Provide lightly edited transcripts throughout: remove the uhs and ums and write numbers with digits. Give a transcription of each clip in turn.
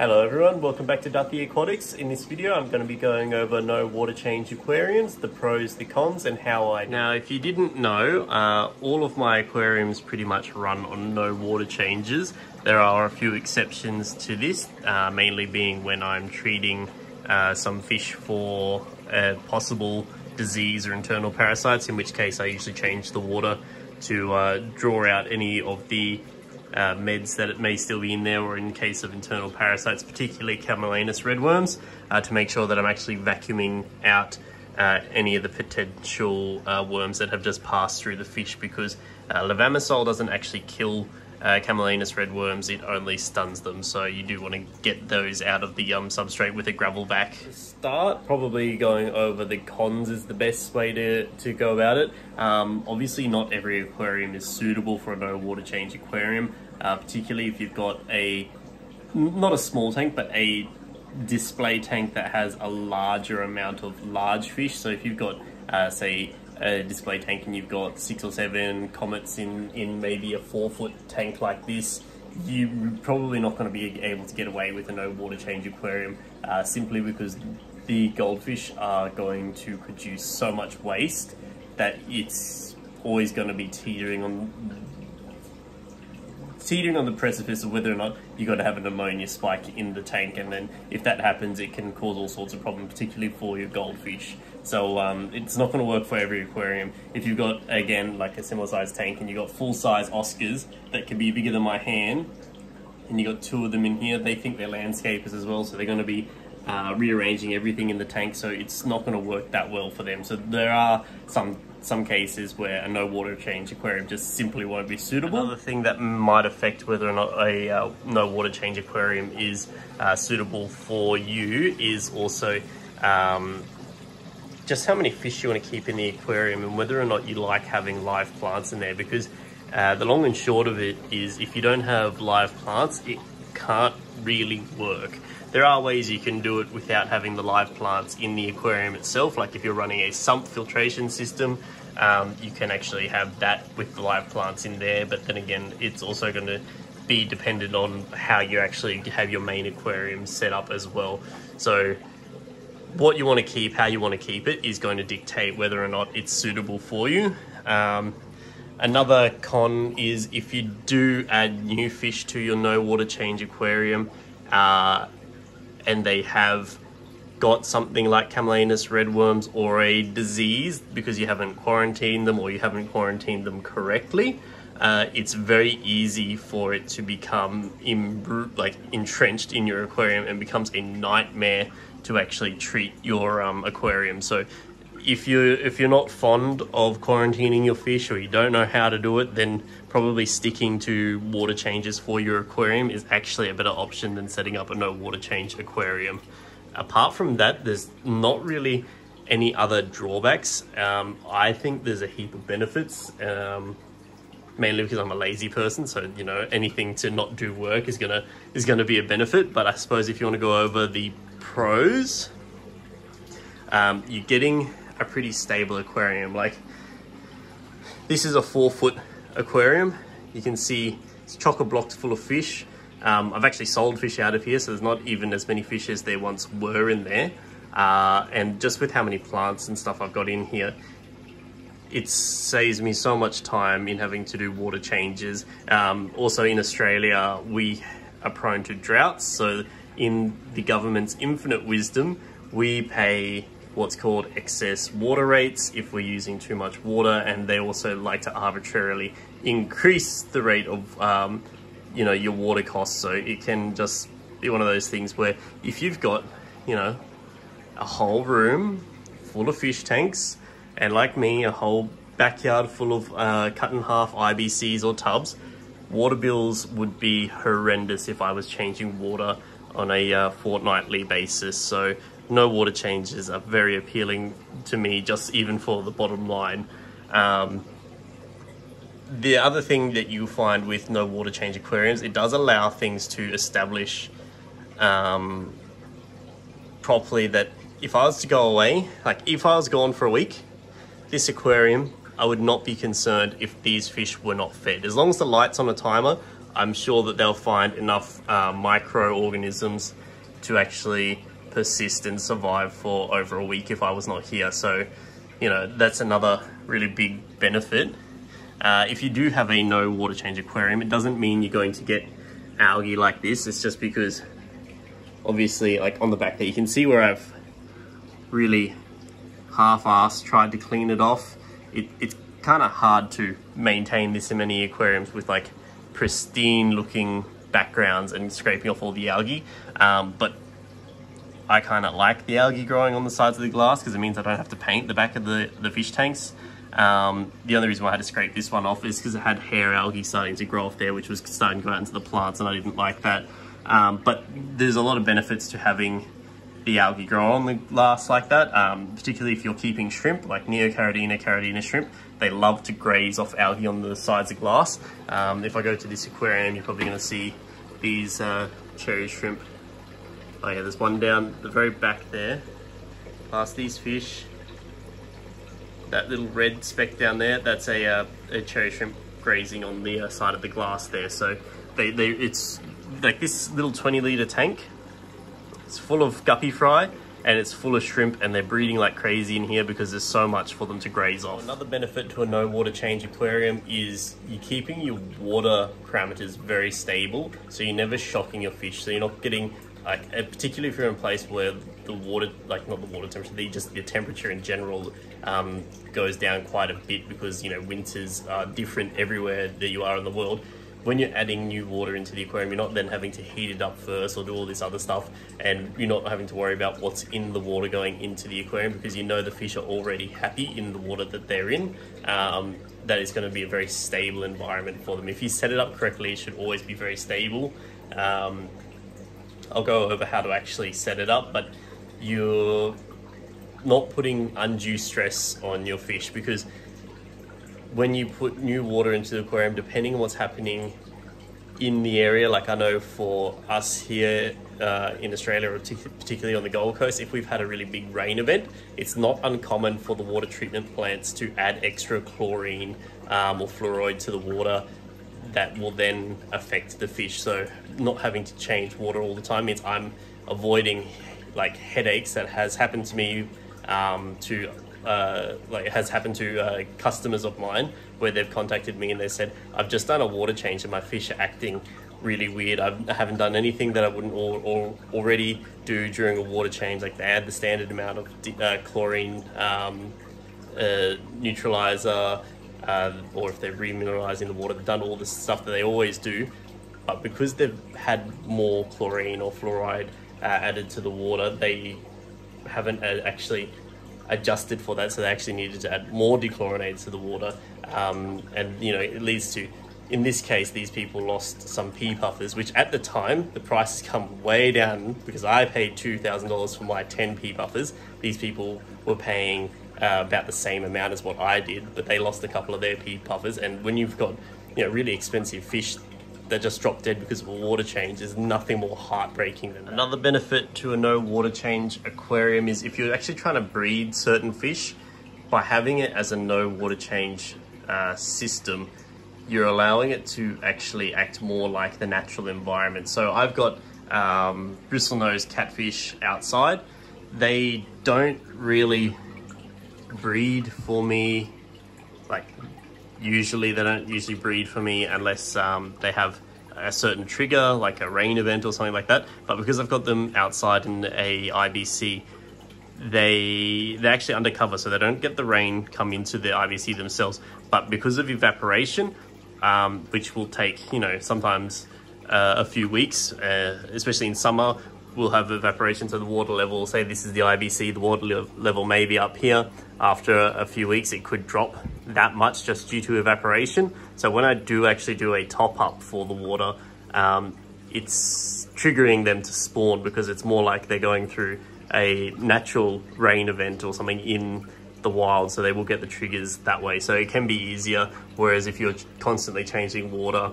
Hello everyone, welcome back to Duffy Aquatics. In this video I'm going to be going over no water change aquariums, the pros, the cons, and how I... Now if you didn't know, all of my aquariums pretty much run on no water changes. There are a few exceptions to this, mainly being when I'm treating some fish for possible disease or internal parasites, in which case I usually change the water to draw out any of the meds that it may still be in there, or in case of internal parasites, particularly Camellinus redworms, to make sure that I'm actually vacuuming out any of the potential worms that have just passed through the fish, because levamisole doesn't actually kill Camellinus redworms, it only stuns them, so you do want to get those out of the substrate with a gravel vac. To start, probably going over the cons is the best way to go about it. Obviously not every aquarium is suitable for a no water change aquarium, particularly if you've got not a small tank, but a display tank that has a larger amount of large fish. So if you've got say a display tank and you've got 6 or 7 comets in maybe a 4-foot tank like this, you're probably not going to be able to get away with a no water change aquarium, simply because the goldfish are going to produce so much waste that it's always going to be teetering on the precipice of whether or not you've got to have an ammonia spike in the tank, and then if that happens it can cause all sorts of problems, particularly for your goldfish. So it's not going to work for every aquarium. If you've got, again, like a similar sized tank and you've got full size Oscars that can be bigger than my hand, and you've got 2 of them in here, they think they're landscapers as well, so they're going to be rearranging everything in the tank, so it's not going to work that well for them. So there are some cases where a no water change aquarium just simply won't be suitable. Another thing that might affect whether or not a no water change aquarium is suitable for you is also just how many fish you want to keep in the aquarium, and whether or not you like having live plants in there, because the long and short of it is, if you don't have live plants, it can't really work. There are ways you can do it without having the live plants in the aquarium itself, like if you're running a sump filtration system, you can actually have that with the live plants in there, but then again it's also going to be dependent on how you actually have your main aquarium set up as well. So what you want to keep, how you want to keep it, is going to dictate whether or not it's suitable for you. Another con is if you do add new fish to your no water change aquarium, and they have got something like Camellinus redworms or a disease because you haven't quarantined them, or you haven't quarantined them correctly, it's very easy for it to become entrenched in your aquarium and becomes a nightmare to actually treat your aquarium. So if you're not fond of quarantining your fish, or you don't know how to do it, then probably sticking to water changes for your aquarium is actually a better option than setting up a no water change aquarium. Apart from that, there's not really any other drawbacks. I think there's a heap of benefits, mainly because I'm a lazy person, so you know, anything to not do work is gonna be a benefit. But I suppose if you want to go over the pros, you're getting a pretty stable aquarium. Like, this is a 4-foot aquarium. You can see it's chock-a-blocked full of fish. I've actually sold fish out of here, so there's not even as many fish as there once were in there. And just with how many plants and stuff I've got in here, it saves me so much time in having to do water changes. Also in Australia, we are prone to droughts, so in the government's infinite wisdom, we pay what's called excess water rates if we're using too much water, and they also like to arbitrarily increase the rate of you know, your water costs. So it can just be one of those things where if you've got, you know, a whole room full of fish tanks, and like me, a whole backyard full of cut in half IBCs or tubs, water bills would be horrendous if I was changing water on a fortnightly basis. So no water changes are very appealing to me, just even for the bottom line. The other thing that you find with no water change aquariums, it does allow things to establish properly, that if I was to go away, like if I was gone for a week, this aquarium, I would not be concerned if these fish were not fed. As long as the light's on a timer, I'm sure that they'll find enough microorganisms to actually persist and survive for over a week if I was not here. So, you know, that's another really big benefit. If you do have a no water change aquarium, it doesn't mean you're going to get algae like this. It's just because obviously, like on the back there, you can see where I've really half-assed tried to clean it off. It's kind of hard to maintain this in many aquariums with like pristine looking backgrounds and scraping off all the algae, but I kind of like the algae growing on the sides of the glass because it means I don't have to paint the back of the fish tanks. The only reason why I had to scrape this one off is because it had hair algae starting to grow off there, which was starting to go out into the plants, and I didn't like that. But there's a lot of benefits to having the algae grow on the glass like that, particularly if you're keeping shrimp, like Neocaridina shrimp. They love to graze off algae on the sides of glass. If I go to this aquarium, you're probably going to see these cherry shrimp. Oh yeah, there's one down the very back there, past these fish. That little red speck down there, that's a cherry shrimp grazing on the side of the glass there. So it's like this little 20-litre tank. It's full of guppy fry and it's full of shrimp, and they're breeding like crazy in here because there's so much for them to graze off. Another benefit to a no water change aquarium is you're keeping your water parameters very stable, so you're never shocking your fish. So you're not getting like, particularly if you're in a place where the water, like not the water temperature, just the temperature in general goes down quite a bit because, you know, winters are different everywhere that you are in the world. When you're adding new water into the aquarium, you're not then having to heat it up first or do all this other stuff, and you're not having to worry about what's in the water going into the aquarium because you know the fish are already happy in the water that they're in. That is going to be a very stable environment for them. If you set it up correctly, it should always be very stable. I'll go over how to actually set it up, but you're not putting undue stress on your fish, because when you put new water into the aquarium, depending on what's happening in the area, like I know for us here in Australia, or particularly on the Gold Coast, if we've had a really big rain event, it's not uncommon for the water treatment plants to add extra chlorine or fluoride to the water that will then affect the fish. So not having to change water all the time means I'm avoiding like headaches that has happened to me has happened to customers of mine, where they've contacted me and they said, I've just done a water change and my fish are acting really weird. I haven't done anything that I wouldn't already do during a water change. Like they add the standard amount of chlorine neutralizer, or if they're remineralizing the water, they've done all the stuff that they always do. But because they've had more chlorine or fluoride added to the water, they haven't actually adjusted for that, so they actually needed to add more dichlorinates to the water, and you know, it leads to, in this case, these people lost some pea puffers, which at the time the prices come way down because I paid $2,000 for my 10 pea puffers. These people were paying about the same amount as what I did, but they lost a couple of their pea puffers. And when you've got, you know, really expensive fish that just drop dead because of a water change, there's nothing more heartbreaking than that. Another benefit to a no water change aquarium is if you're actually trying to breed certain fish, by having it as a no water change system, you're allowing it to actually act more like the natural environment. So I've got bristlenose catfish outside. They don't really breed for me. Like, usually they don't usually breed for me unless they have a certain trigger, like a rain event or something like that. But because I've got them outside in a IBC, they're actually undercover, so they don't get the rain come into the IBC themselves. But because of evaporation, which will take, you know, sometimes a few weeks, especially in summer, we'll have evaporation, so the water level, say this is the IBC, the water level may be up here. After a few weeks, it could drop that much just due to evaporation. So when I do actually do a top up for the water, it's triggering them to spawn, because it's more like they're going through a natural rain event or something in the wild, so they will get the triggers that way. So it can be easier, whereas if you're constantly changing water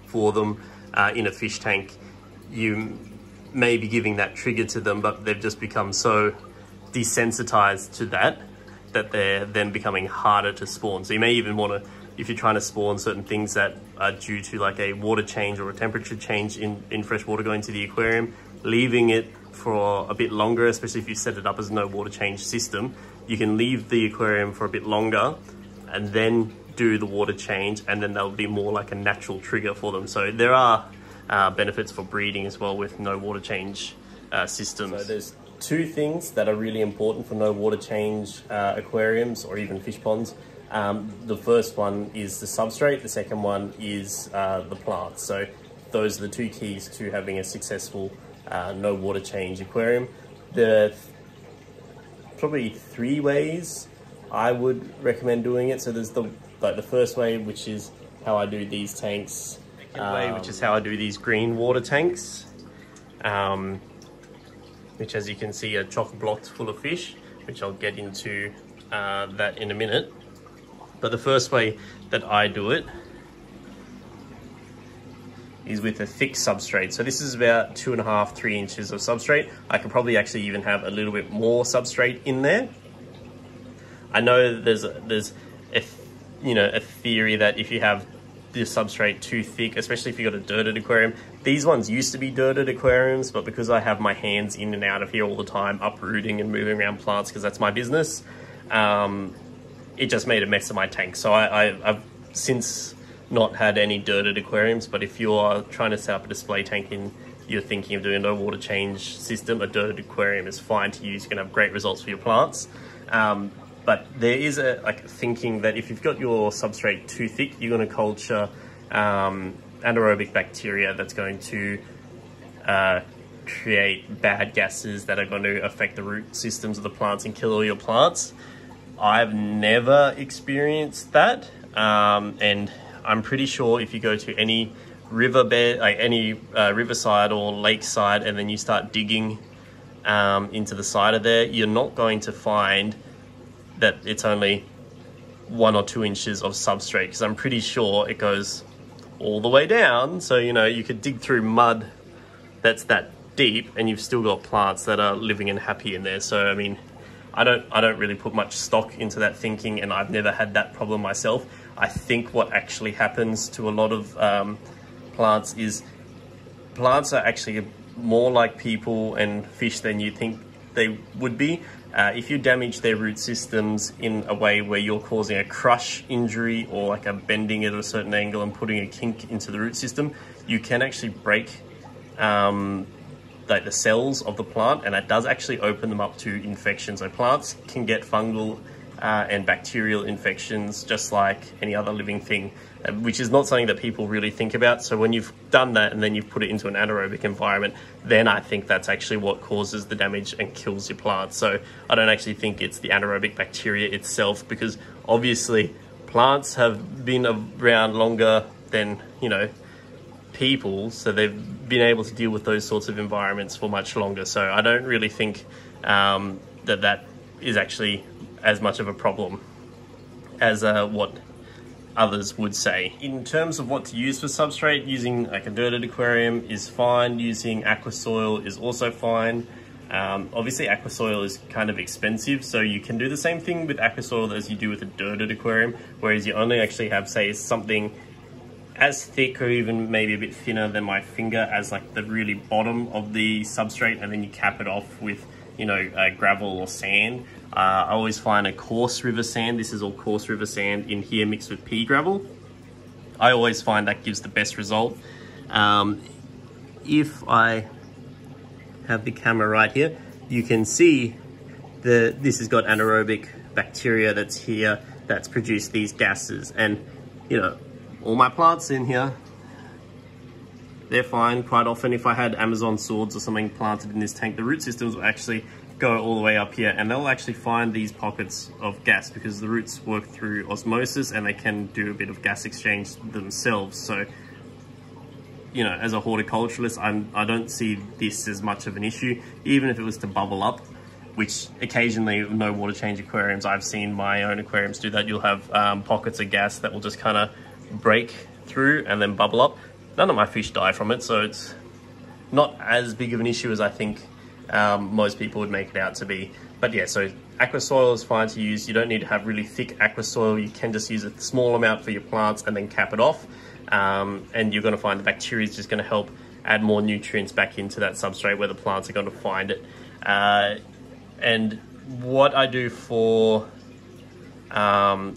for them in a fish tank, you may be giving that trigger to them, but they've just become so desensitized to that they're then becoming harder to spawn. So you may even want to, if you're trying to spawn certain things that are due to like a water change or a temperature change in fresh water going to the aquarium, leaving it for a bit longer, especially if you set it up as a no water change system, you can leave the aquarium for a bit longer and then do the water change, and then that'll be more like a natural trigger for them. So there are benefits for breeding as well with no water change systems. So there's two things that are really important for no water change aquariums or even fish ponds. The first one is the substrate, the second one is the plants. So those are the two keys to having a successful no water change aquarium. The probably 3 ways I would recommend doing it. So there's the first way, which is how I do these tanks. Second way, which is how I do these green water tanks, which, as you can see, are chock blocked full of fish, which I'll get into that in a minute. But the first way that I do it is with a thick substrate. So this is about 2.5 to 3 inches of substrate. I could probably actually even have a little bit more substrate in there. I know there's a theory that if you have the substrate too thick, especially if you've got a dirted aquarium, these ones used to be dirted aquariums, but because I have my hands in and out of here all the time, uprooting and moving around plants because that's my business, it just made a mess of my tank. So I've since not had any dirted aquariums, but if you're trying to set up a display tank and you're thinking of doing a no water change system, a dirted aquarium is fine to use. You can have great results for your plants. But there is a thinking that if you've got your substrate too thick, you're going to culture anaerobic bacteria that's going to create bad gases that are going to affect the root systems of the plants and kill all your plants. I've never experienced that, and I'm pretty sure if you go to any riverbed, like any riverside or lakeside, and then you start digging into the side of there, you're not going to find that it's only 1 or 2 inches of substrate, because I'm pretty sure it goes all the way down. So, you know, you could dig through mud that's that deep and you've still got plants that are living and happy in there. So, I mean, I don't really put much stock into that thinking, and I've never had that problem myself. I think what actually happens to a lot of plants is plants are actually more like people and fish than you think they would be. If you damage their root systems in a way where you're causing a crush injury or like a bending at a certain angle and putting a kink into the root system, you can actually break like the cells of the plant, and that does actually open them up to infections. So plants can get fungal and bacterial infections just like any other living thing, which is not something that people really think about. So when you've done that and then you've put it into an anaerobic environment, then I think that's actually what causes the damage and kills your plants. So I don't actually think it's the anaerobic bacteria itself, because obviously plants have been around longer than, you know, people, so they've been able to deal with those sorts of environments for much longer. So I don't really think that is actually as much of a problem as what others would say. In terms of what to use for substrate, using like a dirted aquarium is fine. Using aqua soil is also fine. Obviously aqua soil is kind of expensive, so you can do the same thing with aqua soil as you do with a dirted aquarium, whereas you only actually have, say, something as thick or even maybe a bit thinner than my finger as like the really bottom of the substrate, and then you cap it off with, you know, gravel or sand. I always find a coarse river sand. This is all coarse river sand in here mixed with pea gravel. I always find that gives the best result. If I have the camera right here, you can see this has got anaerobic bacteria that's here that's produced these gases, and you know, all my plants in here, they're fine. Quite often if I had Amazon swords or something planted in this tank, the root systems will actually go all the way up here, and they'll actually find these pockets of gas because the roots work through osmosis and they can do a bit of gas exchange themselves. So, you know, as a horticulturalist, I don't see this as much of an issue. Even if it was to bubble up, which occasionally no water change aquariums, I've seen my own aquariums do that. You'll have pockets of gas that will just kind of break through and then bubble up. None of my fish die from it, so it's not as big of an issue as I think most people would make it out to be. But yeah, so aqua soil is fine to use. You don't need to have really thick aqua soil. You can just use a small amount for your plants and then cap it off. And you're going to find the bacteria is just going to help add more nutrients back into that substrate where the plants are going to find it. And what I do for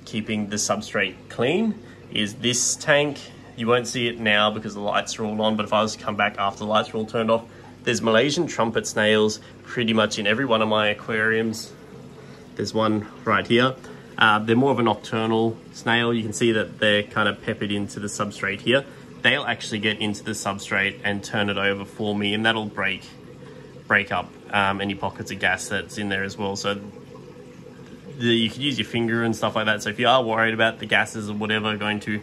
keeping the substrate clean is this tank. You won't see it now because the lights are all on, but if I was to come back after the lights are all turned off, there's Malaysian trumpet snails pretty much in every one of my aquariums. There's one right here. They're more of a nocturnal snail. You can see that they're kind of peppered into the substrate here. They'll actually get into the substrate and turn it over for me, and that'll break up any pockets of gas that's in there as well. So you could use your finger and stuff like that. So if you are worried about the gases or whatever going to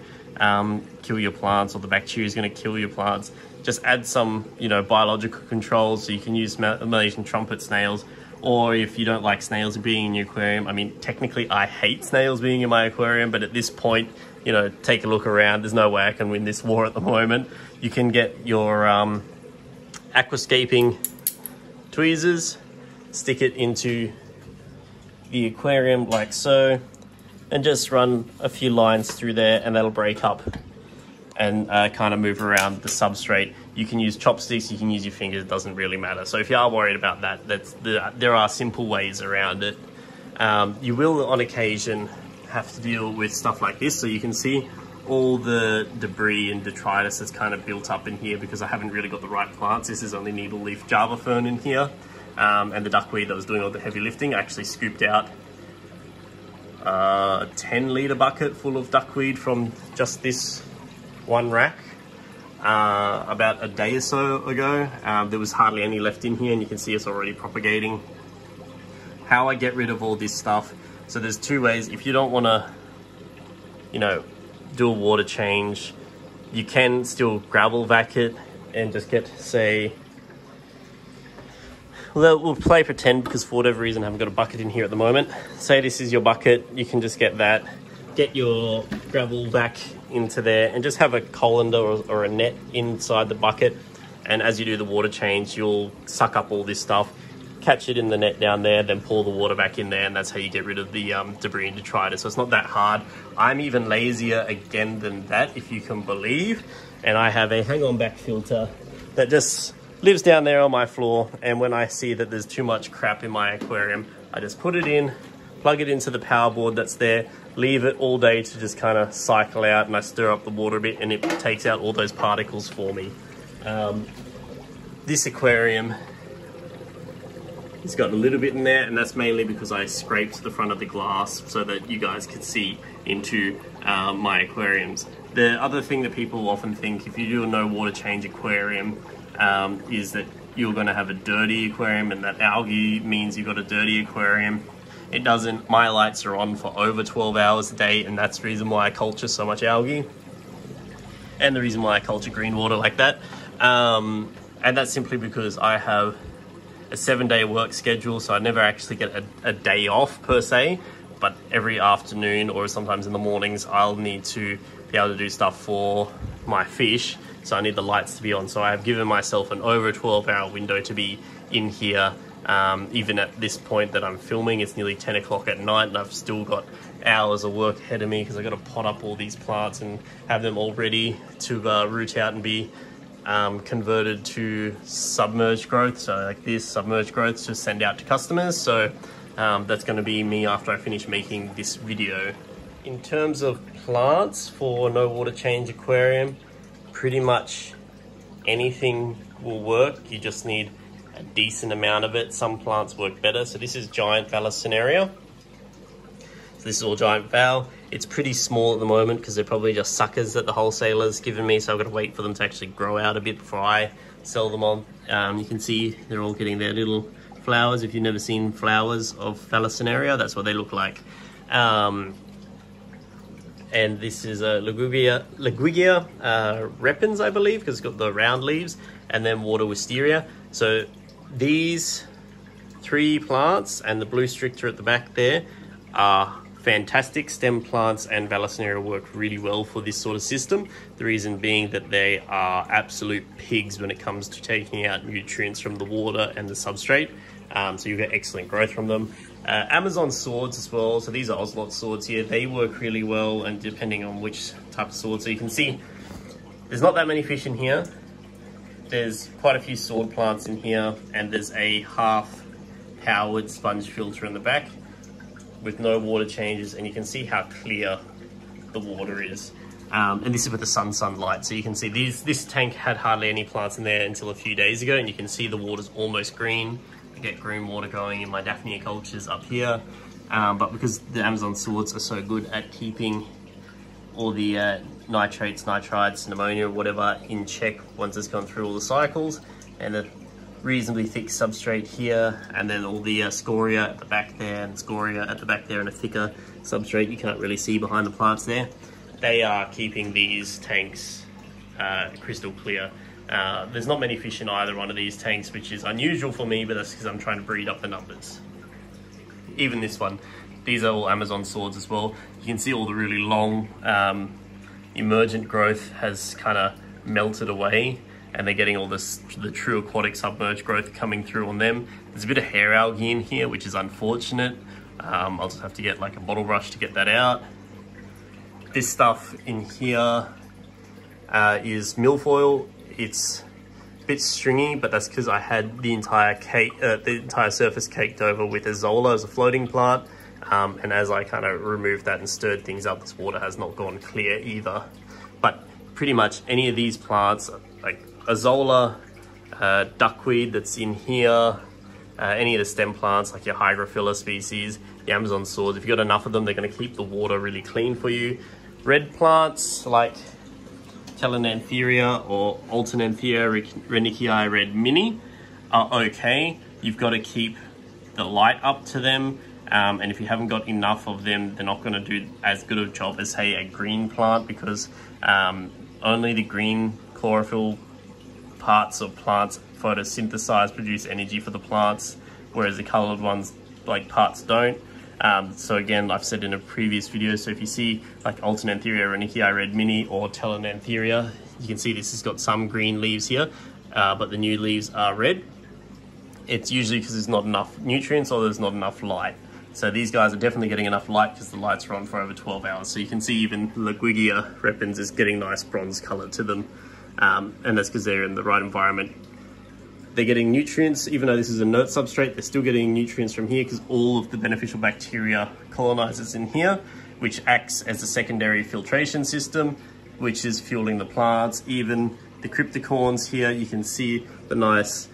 kill your plants, or the bacteria is going to kill your plants, just add some, you know, biological controls. So you can use Malaysian trumpet snails, or if you don't like snails being in your aquarium, I mean, technically I hate snails being in my aquarium, but at this point, you know, take a look around. There's no way I can win this war at the moment. You can get your aquascaping tweezers, stick it into the aquarium like so, and just run a few lines through there, and that'll break up and kind of move around the substrate. You can use chopsticks, you can use your fingers, it doesn't really matter. So if you are worried about that, there are simple ways around it. You will on occasion have to deal with stuff like this. So you can see all the debris and detritus that's kind of built up in here because I haven't really got the right plants. This is only needle leaf Java fern in here. And the duckweed that was doing all the heavy lifting. I actually scooped out a 10-litre bucket full of duckweed from just this one rack about a day or so ago. There was hardly any left in here, and you can see it's already propagating. How I get rid of all this stuff, so there's two ways. If you don't want to, you know, do a water change, you can still gravel vac it and just get, say, we'll play pretend because for whatever reason I haven't got a bucket in here at the moment. Say this is your bucket, you can just get that, get your gravel vac into there and just have a colander or a net inside the bucket, and as you do the water change you'll suck up all this stuff, catch it in the net down there, then pour the water back in there, and that's how you get rid of the debris and detritus. So it's not that hard. I'm even lazier again than that, if you can believe, and I have a hang on back filter that just lives down there on my floor, and when I see that there's too much crap in my aquarium, I just put it in, plug it into the power board that's there, leave it all day to just kind of cycle out, and I stir up the water a bit and it takes out all those particles for me. This aquarium has got a little bit in there, and that's mainly because I scraped the front of the glass so that you guys could see into my aquariums. The other thing that people often think if you do a no water change aquarium is that you're going to have a dirty aquarium, and that algae means you've got a dirty aquarium. It doesn't. My lights are on for over 12 hours a day, and that's the reason why I culture so much algae, and the reason why I culture green water like that. And that's simply because I have a 7-day work schedule, so I never actually get a day off per se, but every afternoon or sometimes in the mornings I'll need to be able to do stuff for my fish, so I need the lights to be on. So I have given myself an over 12-hour window to be in here. Even at this point that I'm filming, it's nearly 10 o'clock at night, and I've still got hours of work ahead of me because I've got to pot up all these plants and have them all ready to root out and be converted to submerged growth. So like this, submerged growth to send out to customers. So that's going to be me after I finish making this video. In terms of plants for no water change aquarium, pretty much anything will work. You just need a decent amount of it. Some plants work better. So this is giant Vallisneria. So this is all giant val. It's pretty small at the moment because they're probably just suckers that the wholesaler's given me, so I've got to wait for them to actually grow out a bit before I sell them on. You can see they're all getting their little flowers. If you've never seen flowers of Vallisneria, that's what they look like. And this is a Ligugia repens, I believe, because it's got the round leaves, and then water wisteria. So these 3 plants and the blue stricter at the back there are fantastic. Stem plants and Vallisneria work really well for this sort of system. The reason being that they are absolute pigs when it comes to taking out nutrients from the water and the substrate. So you get excellent growth from them. Amazon swords as well. So these are ocelot swords here. They work really well, and depending on which type of sword. So you can see there's not that many fish in here. There's quite a few sword plants in here, and there's a half Howard sponge filter in the back with no water changes, and you can see how clear the water is. And this is with the sunlight, so you can see this tank had hardly any plants in there until a few days ago, and you can see the water's almost green. I get green water going in my Daphnia cultures up here, but because the Amazon swords are so good at keeping all the nitrates, nitrites, and ammonia, whatever, in check once it's gone through all the cycles, and a reasonably thick substrate here, and then all the scoria at the back there, and scoria at the back there, and a thicker substrate you can't really see behind the plants there. They are keeping these tanks crystal clear. There's not many fish in either one of these tanks, which is unusual for me, but that's because I'm trying to breed up the numbers. Even this one, these are all Amazon swords as well. You can see all the really long emergent growth has kind of melted away, and they're getting all the true aquatic submerged growth coming through on them. There's a bit of hair algae in here, which is unfortunate. I'll just have to get like a bottle brush to get that out. This stuff in here is milfoil. It's a bit stringy, but that's because I had the entire surface caked over with azolla as a floating plant. And as I kind of removed that and stirred things up, this water has not gone clear either. But pretty much any of these plants, like azolla, duckweed that's in here, any of the stem plants like your hygrophila species, the Amazon swords, if you've got enough of them, they're going to keep the water really clean for you. Red plants like Telenantheria or Alternanthera renicii red mini are okay. You've got to keep the light up to them. And if you haven't got enough of them, they're not going to do as good a job as, say, a green plant, because only the green chlorophyll parts of plants photosynthesize, produce energy for the plants, whereas the colored ones, like parts, don't. So again, I've said in a previous video, so if you see like Alternanthera renicii red mini or Telenantheria, you can see this has got some green leaves here, but the new leaves are red. It's usually because there's not enough nutrients or there's not enough light. So these guys are definitely getting enough light because the lights are on for over 12 hours. So you can see even Laguigia repens is getting nice bronze color to them. And that's because they're in the right environment. They're getting nutrients, even though this is a inert substrate, they're still getting nutrients from here because all of the beneficial bacteria colonizes in here, which acts as a secondary filtration system, which is fueling the plants. Even the cryptocorns here, you can see the nice,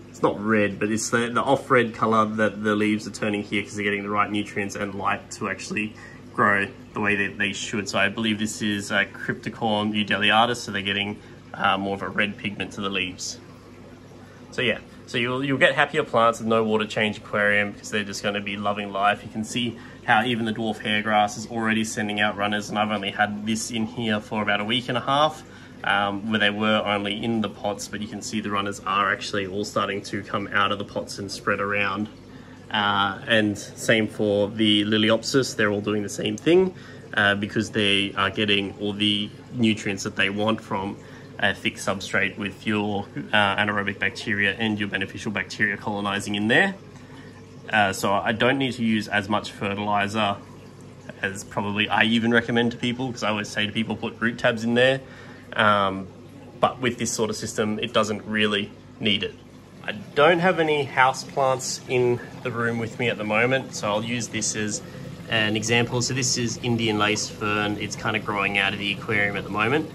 it's not red, but it's the off-red color that the leaves are turning here because they're getting the right nutrients and light to actually grow the way that they should. So I believe this is Cryptocorn eudeliatus, so they're getting more of a red pigment to the leaves. So yeah, so you'll get happier plants with no water change aquarium because they're just going to be loving life. You can see how even the dwarf hairgrass is already sending out runners, and I've only had this in here for about a week and a half, where they were only in the pots, but you can see the runners are actually all starting to come out of the pots and spread around. And same for the Liliopsis, they're all doing the same thing because they are getting all the nutrients that they want from a thick substrate with your anaerobic bacteria and your beneficial bacteria colonizing in there. So I don't need to use as much fertilizer as probably I even recommend to people, because I always say to people put root tabs in there. But with this sort of system, it doesn't really need it. I don't have any house plants in the room with me at the moment, so I'll use this as an example. So this is Indian lace fern. It's kind of growing out of the aquarium at the moment.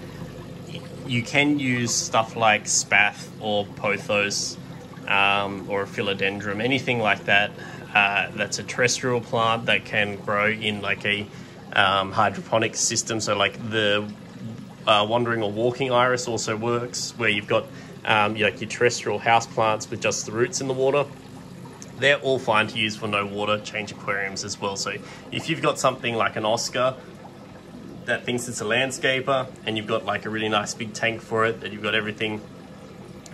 You can use stuff like spath or pothos or a philodendron, anything like that. That's a terrestrial plant that can grow in like a hydroponic system. So like the wandering or walking iris also works, where you've got like your terrestrial house plants with just the roots in the water. They're all fine to use for no water change aquariums as well. So if you've got something like an Oscar that thinks it's a landscaper, and you've got like a really nice big tank for it, that you've got everything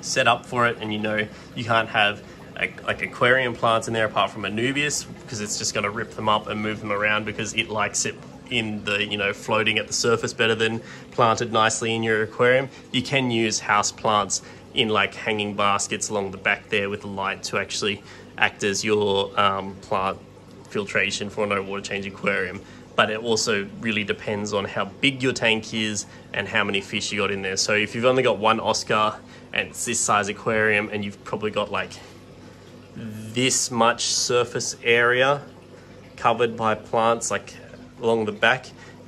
set up for it, and you know you can't have like aquarium plants in there apart from Anubias, because it's just going to rip them up and move them around because it likes it in the, you know, floating at the surface better than planted nicely in your aquarium. You can use house plants in like hanging baskets along the back there with the light to actually act as your plant filtration for a no water change aquarium. But it also really depends on how big your tank is and how many fish you got in there. So if you've only got one Oscar and it's this size aquarium and you've probably got like this much surface area covered by plants like along the back,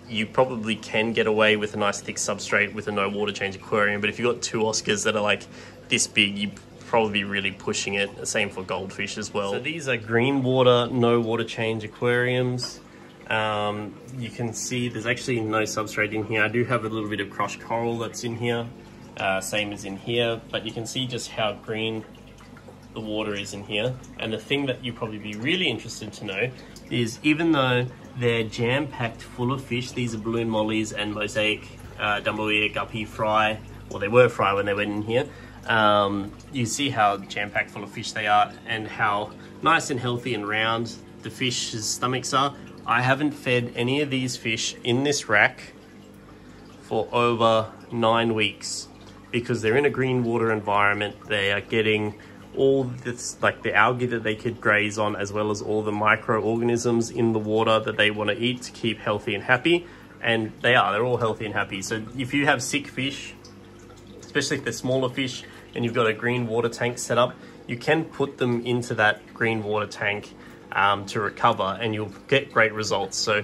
you probably can get away with a nice thick substrate with a no water change aquarium. But if you've got two Oscars that are like this big, you probably be really pushing it. Same for goldfish as well. So these are green water, no water change aquariums. You can see there's actually no substrate in here. I do have a little bit of crushed coral that's in here, same as in here, but you can see just how green the water is in here. And the thing that you probably be really interested to know is, even though they're jam-packed full of fish, these are balloon mollies and mosaic dumbo ear guppy fry, well, they were fry when they went in here. You see how jam-packed full of fish they are and how nice and healthy and round the fish's stomachs are. I haven't fed any of these fish in this rack for over 9 weeks because they're in a green water environment. They are getting all this, like the algae that they could graze on, as well as all the microorganisms in the water that they want to eat to keep healthy and happy. And they're all healthy and happy. So if you have sick fish, especially if they're smaller fish, and you've got a green water tank set up, you can put them into that green water tank to recover, and you'll get great results. So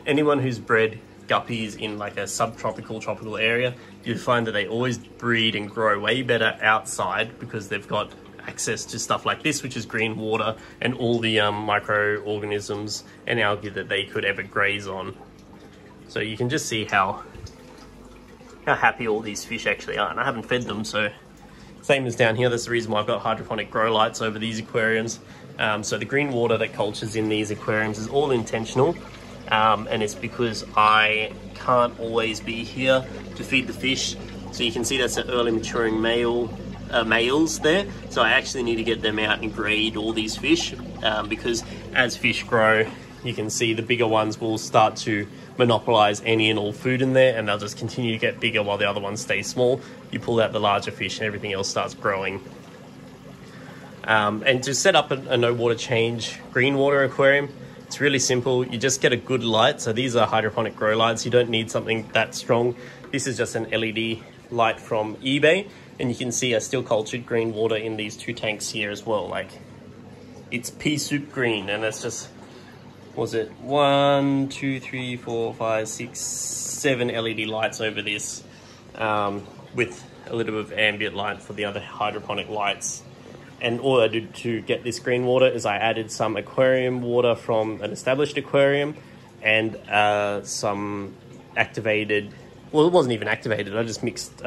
anyone who's bred guppies in like a subtropical, tropical area, you find that they always breed and grow way better outside because they've got access to stuff like this, which is green water, and all the microorganisms and algae that they could ever graze on. So you can just see how happy all these fish actually are. And I haven't fed them, so same as down here. That's the reason why I've got hydroponic grow lights over these aquariums. So the green water that cultures in these aquariums is all intentional, and it's because I can't always be here to feed the fish. So you can see that's an early maturing males there. So I actually need to get them out and breed all these fish, because as fish grow, you can see the bigger ones will start to monopolize any and all food in there, and they'll just continue to get bigger while the other ones stay small. You pull out the larger fish and everything else starts growing. And to set up a no water change green water aquarium, it's really simple. You just get a good light. So these are hydroponic grow lights. You don't need something that strong. This is just an LED light from eBay, and you can see I still cultured green water in these two tanks here as well. Like, it's pea soup green, and that's just, was it 1, 2, 3, 4, 5, 6, 7 LED lights over this, with a little bit of ambient light for the other hydroponic lights. And all I did to get this green water is I added some aquarium water from an established aquarium and some activated, well, it wasn't even activated, I just mixed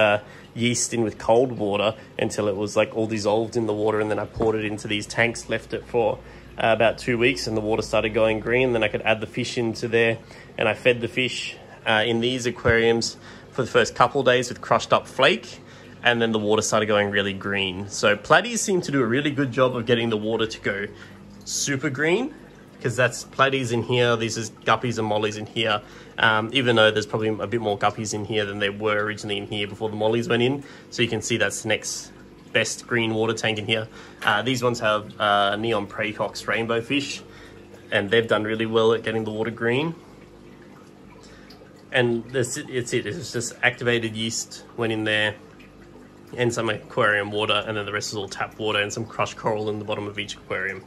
yeast in with cold water until it was like all dissolved in the water, and then I poured it into these tanks, left it for about 2 weeks, and the water started going green. Then I could add the fish into there, and I fed the fish in these aquariums for the first couple of days with crushed up flake, and then the water started going really green. So platies seem to do a really good job of getting the water to go super green, because that's platies in here, this is guppies and mollies in here, even though there's probably a bit more guppies in here than there were originally in here before the mollies went in. So you can see that's the next best green water tank in here. These ones have neon praecox rainbow fish, and they've done really well at getting the water green. And it's just activated yeast went in there, and some aquarium water, and then the rest is all tap water and some crushed coral in the bottom of each aquarium.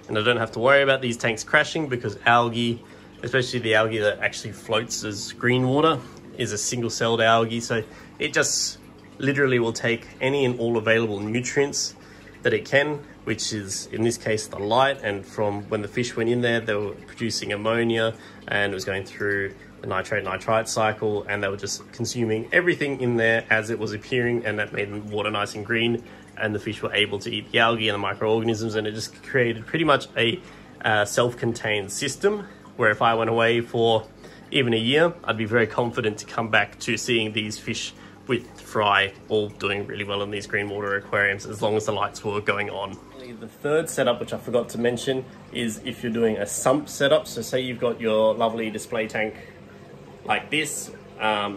And I don't have to worry about these tanks crashing, because algae, especially the algae that actually floats as green water, is a single-celled algae. So it just literally will take any and all available nutrients that it can, which is in this case the light. And from when the fish went in there, they were producing ammonia, and it was going through the nitrate-nitrite cycle, and they were just consuming everything in there as it was appearing, and that made the water nice and green, and the fish were able to eat the algae and the microorganisms, and it just created pretty much a self-contained system, where if I went away for even a year, I'd be very confident to come back to seeing these fish with Fry all doing really well in these green water aquariums as long as the lights were going on. The third setup, which I forgot to mention, is if you're doing a sump setup. So say you've got your lovely display tank like this,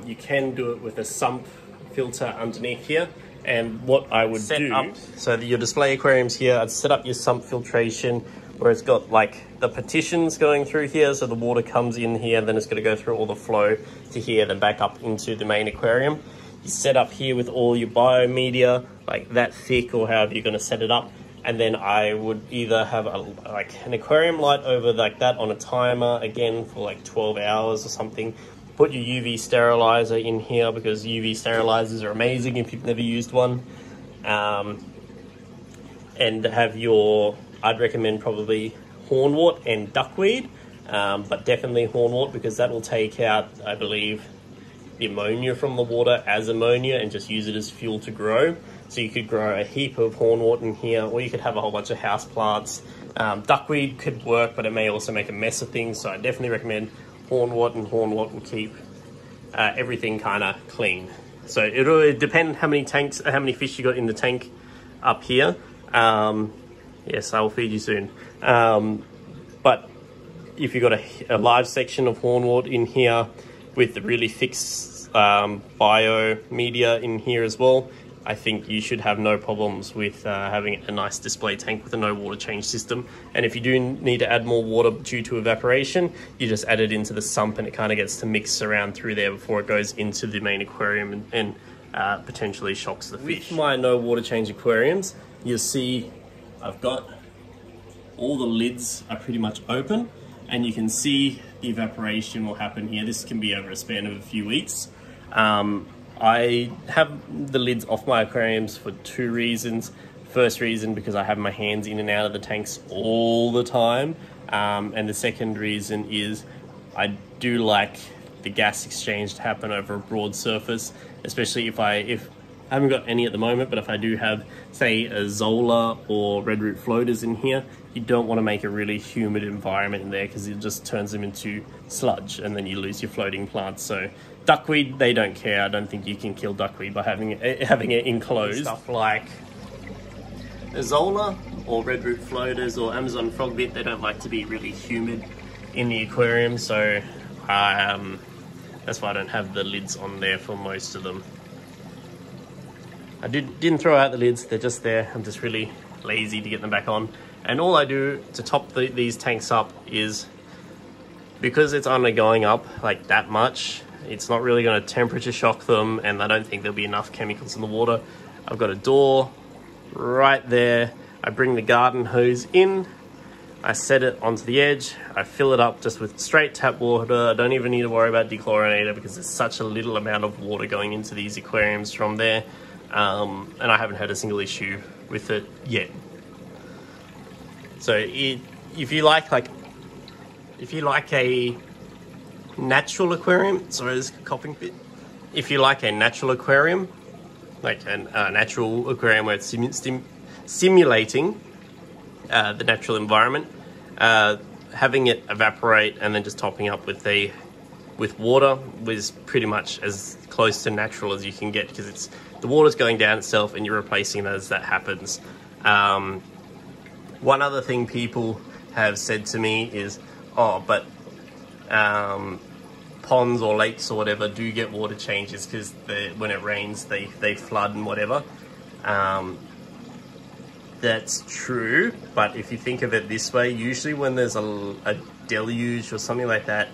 you can do it with a sump filter underneath here. And what I would set up, so your display aquariums here, I'd set up your sump filtration where it's got like the partitions going through here, so the water comes in here, then it's going to go through all the flow to here, then back up into the main aquarium. You set up here with all your biomedia, like that thick or however you're going to set it up. And then I would either have like an aquarium light over like that on a timer, again for like 12 hours or something. Put your UV sterilizer in here because UV sterilizers are amazing if you've never used one. And have your, I'd recommend probably hornwort and duckweed, but definitely hornwort because that will take out, I believe, the ammonia from the water as ammonia and just use it as fuel to grow. So you could grow a heap of hornwort in here, or you could have a whole bunch of house plants. Duckweed could work, but it may also make a mess of things. So I definitely recommend hornwort and keep everything kind of clean. So it'll depend how many fish you got in the tank up here. Yes, I will feed you soon. But if you've got a large section of hornwort in here with the really thick bio media in here as well, I think you should have no problems with having a nice display tank with a no water change system. And if you do need to add more water due to evaporation, you just add it into the sump and it kind of gets to mix around through there before it goes into the main aquarium and potentially shocks the fish. With my no water change aquariums, you'll see I've got all the lids are pretty much open and you can see the evaporation will happen here. This can be over a span of a few weeks. I have the lids off my aquariums for two reasons. First reason, because I have my hands in and out of the tanks all the time. And the second reason is I do like the gas exchange to happen over a broad surface, especially if I haven't got any at the moment, but if I do have, say, a Zola or red root floaters in here, you don't want to make a really humid environment in there because it just turns them into sludge and then you lose your floating plants. So duckweed, they don't care. I don't think you can kill duckweed by having it enclosed. Stuff like a Zola or red root floaters or Amazon frogbit, they don't like to be really humid in the aquarium, so that's why I don't have the lids on there for most of them. I didn't throw out the lids, they're just there. I'm just really lazy to get them back on. And all I do to top these tanks up is, because it's only going up like that much, it's not really going to temperature shock them, and I don't think there'll be enough chemicals in the water. I've got a door right there. I bring the garden hose in, I set it onto the edge, I fill it up just with straight tap water. I don't even need to worry about dechlorinator because there's such a little amount of water going into these aquariums from there. And I haven't had a single issue with it yet. So if you like a natural aquarium, sorry, there's a coughing fit. If you like a natural aquarium, like a natural aquarium where it's simulating the natural environment, having it evaporate and then just topping up with water was pretty much as close to natural as you can get, because the water's going down itself and you're replacing it as that happens. One other thing people have said to me is, oh, but ponds or lakes or whatever do get water changes because when it rains they flood and whatever. That's true, but if you think of it this way, usually when there's a deluge or something like that,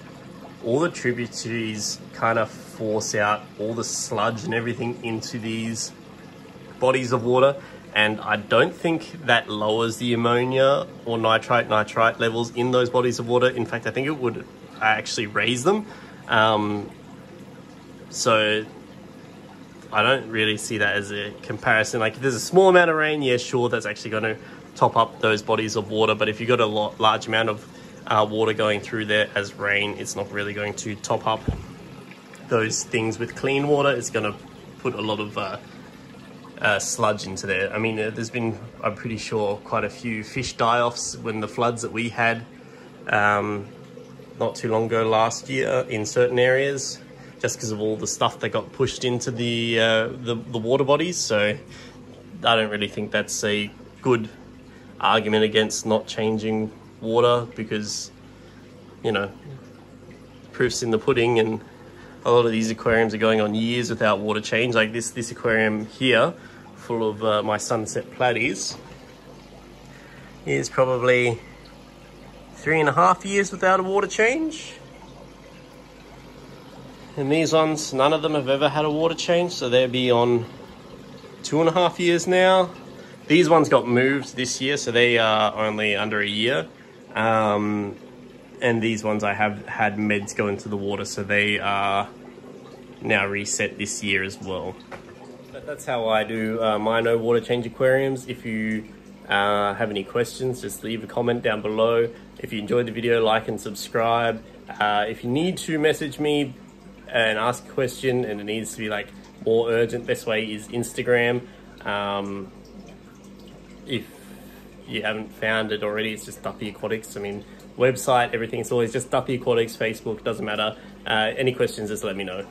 all the tributaries kind of force out all the sludge and everything into these bodies of water, and I don't think that lowers the ammonia or nitrite levels in those bodies of water. In fact, I think it would actually raise them. So I don't really see that as a comparison. Like if there's a small amount of rain, yeah, sure, that's actually going to top up those bodies of water. But if you've got a large amount of water going through there as rain, it's not really going to top up those things with clean water. It's going to put a lot of sludge into there. I mean, there's been, I'm pretty sure, quite a few fish die-offs when the floods that we had not too long ago last year in certain areas. just because of all the stuff that got pushed into the water bodies. So I don't really think that's a good argument against not changing water, because, you know, proof's in the pudding, and a lot of these aquariums are going on years without water change. Like this aquarium here, full of my sunset platies, is probably 3.5 years without a water change. And these ones, none of them have ever had a water change, so they'll be on 2.5 years now. These ones got moved this year, so they are only under a year. And these ones I have had meds go into the water, so they are now reset this year as well. But that's how I do my no water change aquariums. If you have any questions, just leave a comment down below. If you enjoyed the video, like and subscribe. If you need to message me and ask a question, and it needs to be like more urgent, best way is Instagram. If you haven't found it already, it's just Duppy Aquatics. I mean, website, everything, it's always just Duppy Aquatics. Facebook, doesn't matter. Any questions, just let me know.